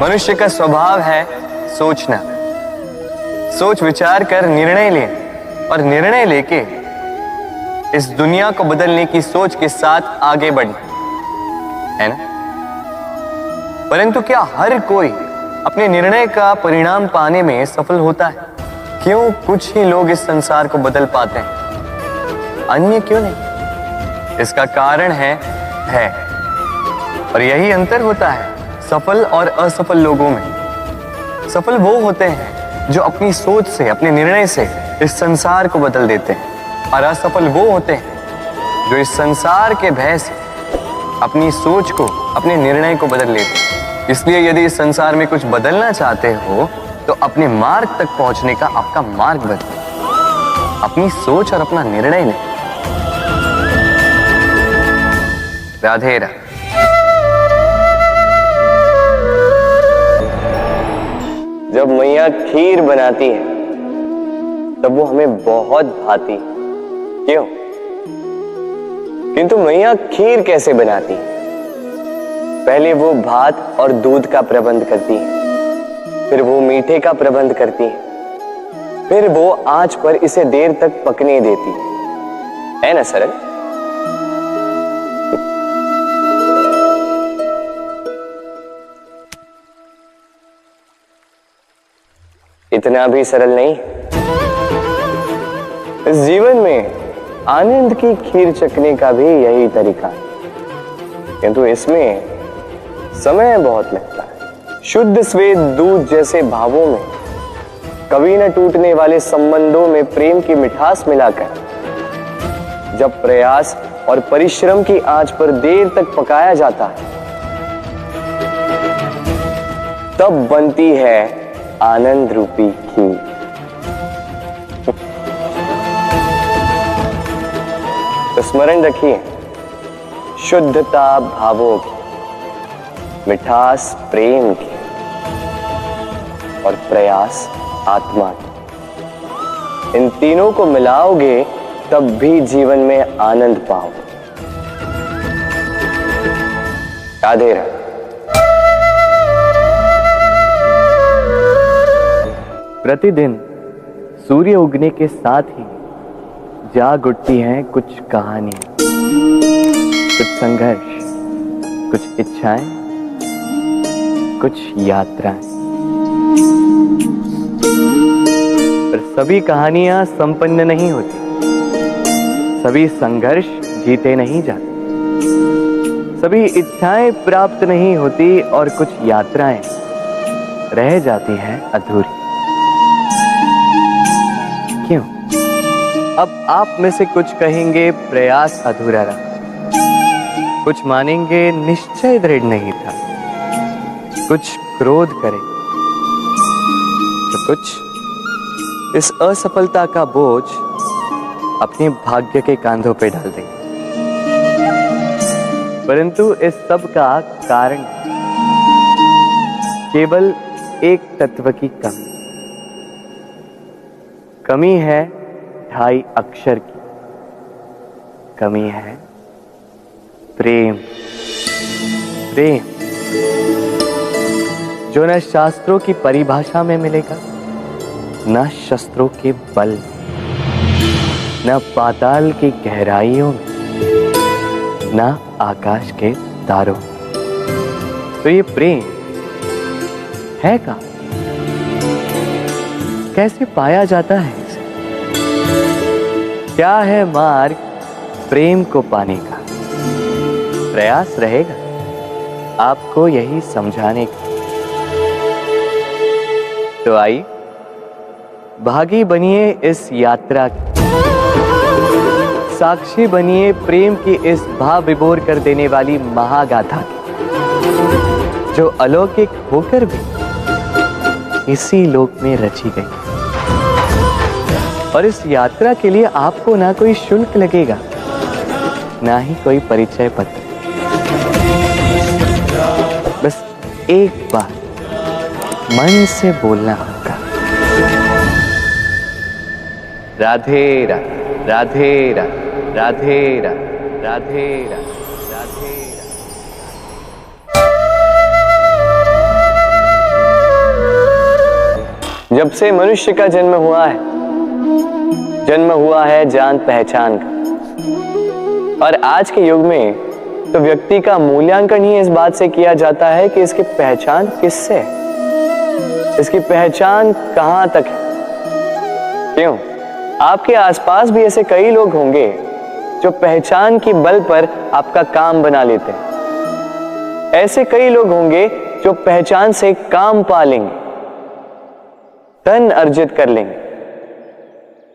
मनुष्य का स्वभाव है सोचना, सोच विचार कर निर्णय ले और निर्णय लेके इस दुनिया को बदलने की सोच के साथ आगे बढ़ना, है ना? परंतु क्या हर कोई अपने निर्णय का परिणाम पाने में सफल होता है? क्यों कुछ ही लोग इस संसार को बदल पाते हैं, अन्य क्यों नहीं? इसका कारण है भय। और यही अंतर होता है सफल और असफल लोगों में। सफल वो होते हैं जो अपनी सोच से, अपने निर्णय से इस संसार को बदल देते हैं, और असफल वो होते हैं जो इस संसार के भय से अपनी सोच को, अपने निर्णय को बदल लेते हैं। इसलिए यदि इस संसार में कुछ बदलना चाहते हो तो अपने मार्ग तक पहुंचने का आपका मार्ग बदलो, अपनी सोच और अपना निर्णय लें। राधे राधे। जब मैया खीर बनाती है तब वो हमें बहुत भाती है, क्यों? किंतु मैया खीर कैसे बनाती है? पहले वो भात और दूध का प्रबंध करती है, फिर वो मीठे का प्रबंध करती है, फिर वो आंच पर इसे देर तक पकने देती है ना सरल? इतना भी सरल नहीं। इस जीवन में आनंद की खीर चखने का भी यही तरीका है, किंतु इसमें समय बहुत लगता है। शुद्ध श्वेत दूध जैसे भावों में, कभी न टूटने वाले संबंधों में प्रेम की मिठास मिलाकर जब प्रयास और परिश्रम की आंच पर देर तक पकाया जाता है, तब बनती है आनंद रूपी खीर। तो स्मरण रखिए, शुद्धता भावों की, मिठास प्रेम की और प्रयास आत्मा की, इन तीनों को मिलाओगे तब भी जीवन में आनंद पाओगे। राधे राधे। प्रतिदिन सूर्य उगने के साथ ही जाग उठती हैं कुछ कहानियां, कुछ संघर्ष, कुछ इच्छाएं, कुछ यात्राएं। पर सभी कहानियां संपन्न नहीं होती, सभी संघर्ष जीते नहीं जाते, सभी इच्छाएं प्राप्त नहीं होती और कुछ यात्राएं रह जाती हैं अधूरी। क्यों? अब आप में से कुछ कहेंगे प्रयास अधूरा रहा, कुछ मानेंगे निश्चय दृढ़ नहीं था, कुछ क्रोध करें, तो कुछ इस असफलता का बोझ अपने भाग्य के कांधों पे डाल देंगे। परंतु इस सब का कारण केवल एक तत्व की कमी है 2.5 अक्षर की कमी है, प्रेम। प्रेम जो न शास्त्रों की परिभाषा में मिलेगा, न शस्त्रों के बल, न पाताल की गहराइयों में, न आकाश के तारों। तो ये प्रेम है का? कैसे पाया जाता है इसे? क्या है मार्ग प्रेम को पाने का? प्रयास रहेगा आपको यही समझाने का। तो आइए भागी बनिए इस यात्रा की, साक्षी बनिए प्रेम की इस भाव विभोर कर देने वाली महागाथा की, जो अलौकिक होकर भी इसी लोक में रची गई। और इस यात्रा के लिए आपको ना कोई शुल्क लगेगा, ना ही कोई परिचय पत्र। बस एक बार मन से बोलना होगा, राधे राधे राधे राधे राधे राधे राधे राधे। जब से मनुष्य का जन्म हुआ है जान पहचान का। और आज के युग में तो व्यक्ति का मूल्यांकन ही इस बात से किया जाता है कि इसकी पहचान किससे है, इसकी पहचान कहां तक है। क्यों? आपके आसपास भी ऐसे कई लोग होंगे जो पहचान की बल पर आपका काम बना लेते हैं। ऐसे कई लोग होंगे जो पहचान से काम पा लेंगे, धन अर्जित कर लेंगे।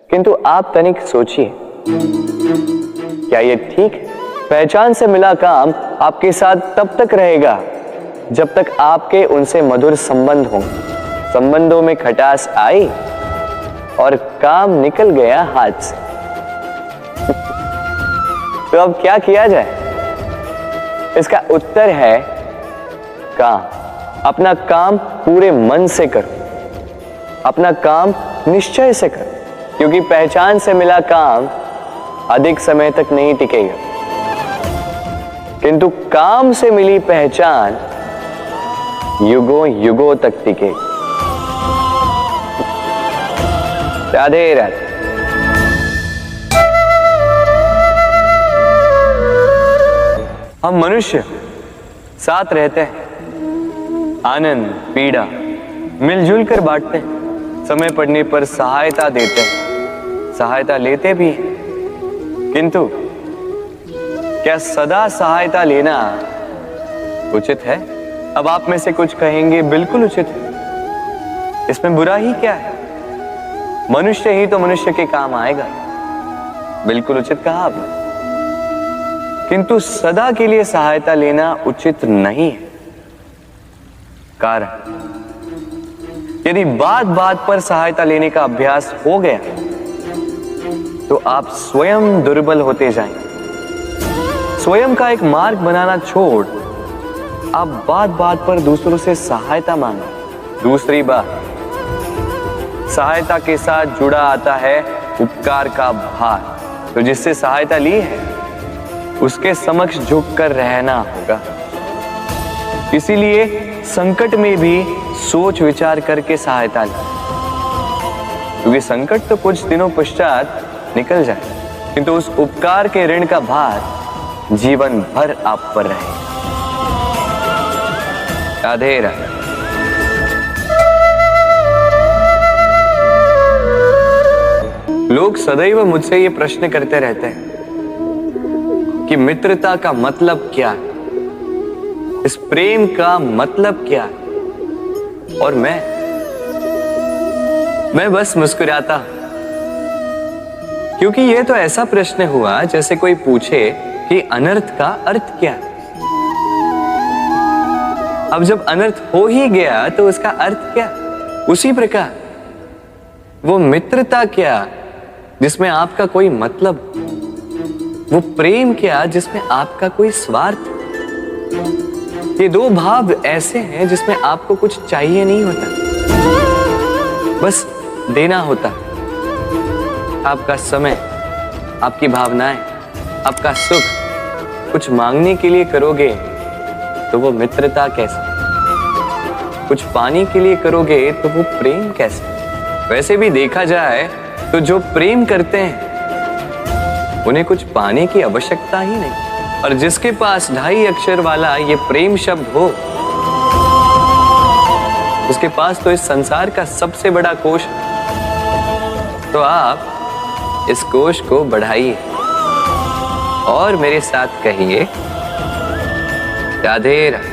किंतु आप तनिक सोचिए, क्या ये ठीक है? पहचान से मिला काम आपके साथ तब तक रहेगा जब तक आपके उनसे मधुर संबंध होंगे। संबंधों में खटास आई और काम निकल गया हाथ से। तो अब क्या किया जाए? इसका उत्तर है काम। अपना काम पूरे मन से करो, अपना काम निश्चय से करो, क्योंकि पहचान से मिला काम अधिक समय तक नहीं टिकेगा, किंतु काम से मिली पहचान युगों युगों तक टिकेगी। राधे राधे। हम मनुष्य साथ रहते हैं, आनंद पीड़ा मिलजुल कर बांटते हैं, समय पड़ने पर सहायता देते हैं, सहायता लेते भी हैं। किंतु क्या सदा सहायता लेना उचित है? अब आप में से कुछ कहेंगे बिल्कुल उचित है, इसमें बुरा ही क्या है? मनुष्य ही तो मनुष्य के काम आएगा। बिल्कुल उचित कहा आपने, किंतु सदा के लिए सहायता लेना उचित नहीं है। कारण, यदि बात बात पर सहायता लेने का अभ्यास हो गया तो आप स्वयं दुर्बल होते जाएंगे। स्वयं का एक मार्ग बनाना छोड़ आप बात बात पर दूसरों से सहायता मांगो। दूसरी बात, सहायता के साथ जुड़ा आता है उपकार का भार। तो जिससे सहायता ली है उसके समक्ष झुककर रहना होगा। इसीलिए संकट में भी सोच विचार करके सहायता लें, क्योंकि संकट तो कुछ दिनों पश्चात निकल जाए, किंतु उस उपकार के ऋण का भार जीवन भर आप पर रहे। राधे राधे। लोग सदैव मुझसे ये प्रश्न करते रहते हैं कि मित्रता का मतलब क्या है, इस प्रेम का मतलब क्या है? और मैं बस मुस्कुराता हूं, क्योंकि यह तो ऐसा प्रश्न हुआ जैसे कोई पूछे कि अनर्थ का अर्थ क्या है। अब जब अनर्थ हो ही गया तो उसका अर्थ क्या? उसी प्रकार वो मित्रता क्या जिसमें आपका कोई मतलब, वो प्रेम क्या जिसमें आपका कोई स्वार्थ। ये दो भाव ऐसे हैं जिसमें आपको कुछ चाहिए नहीं होता, बस देना होता। आपका समय, आपकी भावनाएं, आपका सुख कुछ मांगने के लिए करोगे तो वो मित्रता कैसे? कुछ पाने के लिए करोगे तो वो प्रेम कैसे? वैसे भी देखा जाए तो जो प्रेम करते हैं उन्हें कुछ पाने की आवश्यकता ही नहीं, और जिसके पास 2.5 अक्षर वाला ये प्रेम शब्द हो उसके पास तो इस संसार का सबसे बड़ा कोश है। तो आप इस कोश को बढ़ाइए और मेरे साथ कहिए राधे राधे।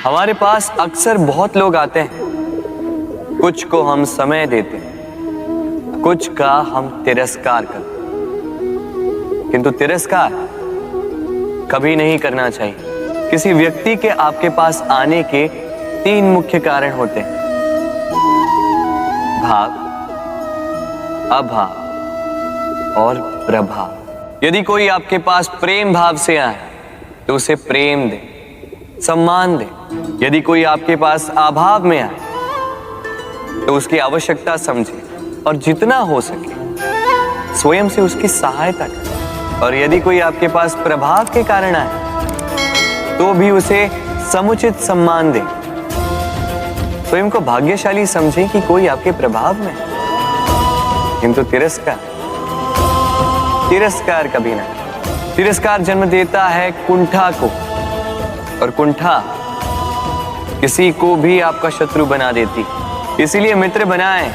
हमारे पास अक्सर बहुत लोग आते हैं, कुछ को हम समय देते हैं, कुछ का हम तिरस्कार करते हैं, किंतु तिरस्कार कभी नहीं करना चाहिए। किसी व्यक्ति के आपके पास आने के 3 मुख्य कारण होते हैं: भाव, अभाव और प्रभाव। यदि कोई आपके पास प्रेम भाव से आए तो उसे प्रेम दे, सम्मान दे। यदि कोई आपके पास अभाव में आए तो उसकी आवश्यकता समझे और जितना हो सके स्वयं से उसकी सहायता करें। और यदि कोई आपके पास प्रभाव के कारण आए तो भी उसे समुचित सम्मान दें। स्वयं को भाग्यशाली समझें कि कोई आपके प्रभाव में, किंतु तिरस्कार कभी ना। तिरस्कार जन्म देता है कुंठा को, और कुंठा किसी को भी आपका शत्रु बना देती। इसीलिए मित्र बनाएं,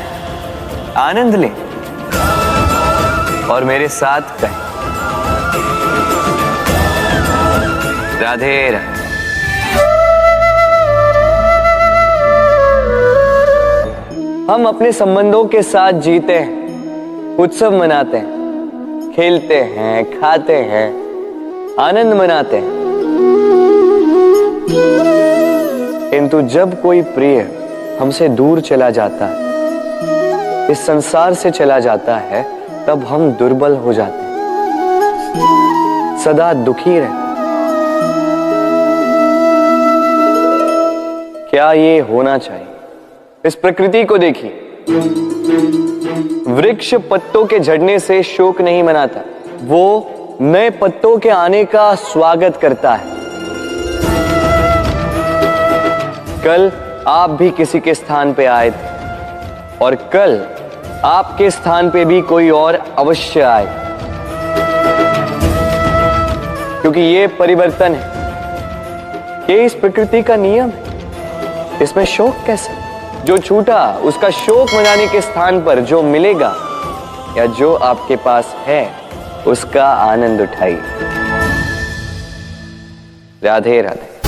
आनंद लें और मेरे साथ कहें राधे राधे। हम अपने संबंधों के साथ जीते हैं, उत्सव मनाते हैं, खेलते हैं, खाते हैं, आनंद मनाते हैं, किंतु जब कोई प्रिय हमसे दूर चला जाता है, इस संसार से चला जाता है, तब हम दुर्बल हो जाते हैं, सदा दुखी रहते हैं। क्या ये होना चाहिए? इस प्रकृति को देखिए, वृक्ष पत्तों के झड़ने से शोक नहीं मनाता, वो नए पत्तों के आने का स्वागत करता है। कल आप भी किसी के स्थान पे आए थे, और कल आपके स्थान पे भी कोई और अवश्य आए, क्योंकि ये परिवर्तन है, ये इस प्रकृति का नियम है। इसमें शोक कैसे? जो छूटा उसका शोक मनाने के स्थान पर जो मिलेगा या जो आपके पास है, उसका आनंद उठाइए। राधे राधे।